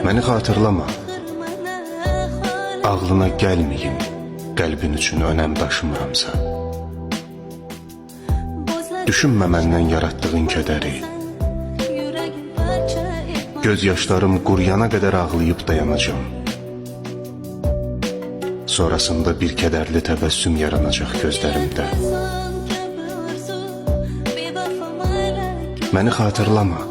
Məni xatırlama, ağlına gəlməyim, qəlbin üçün önəm daşımıramsa. Düşünmə məndən yaratdığın kədəri, göz yaşlarım quruyana qədər ağlayıb dayanacağım. Sonrasında bir kədərli təbəssüm yaranacaq gözlərimdə. Məni xatırlama,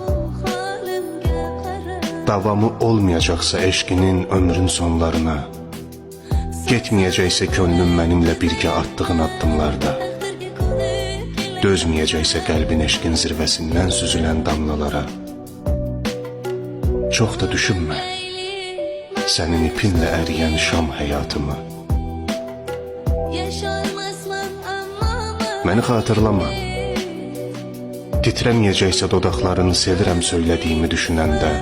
davamı olmayacaqsa eşqinin ömrün sonlarına, getməyəcəksə könlüm mənimlə birgə attığın addımlarda, dözməyəcəksə qəlbin eşqin zirvəsindən süzülən damlalara, çox da düşünmə, sənin ipinlə əriyən şam həyatımı. Məni xatırlama, titrəməyəcəksə dodaqlarını sevirəm söylədiyimi düşünəndə,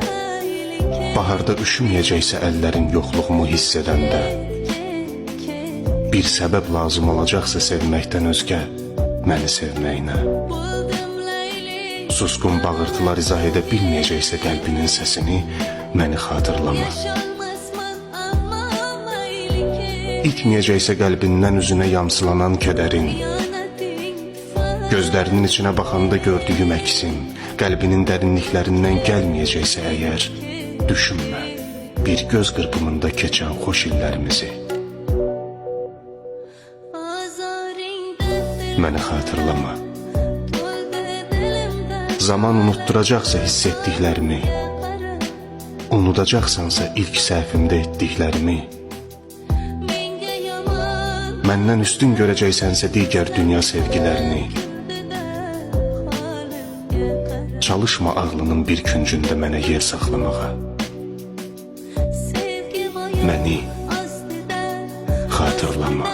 baharda üşüməyəcəksə əllərin yoxluğumu hiss edəndə, bir səbəb lazım olacaqsa sevməkdən özgə məni sevməyinə, susqun bağırtılar izah edə bilməyəcəksə qəlbinin səsini, məni xatırlama. İtməyəcəksə qəlbindən üzünə yamsılanan kədərin, gözlərinin içinə baxanda gördüyüm əksin, qəlbinin dərinliklərindən gəlməyəcəksə əgər, düşünmə bir göz qırpımında keçən xoş illərimizi. Məni xatırlama, zaman unutturacaqsa hiss etdiklərimi, unudacaqsansa ilk səhvimdə etdiklərimi, məndən üstün görəcəksənsə digər dünya sevgilərini, çalışma ağlının bir küncündə mənə yer saxlamağa. Məni xatırlama.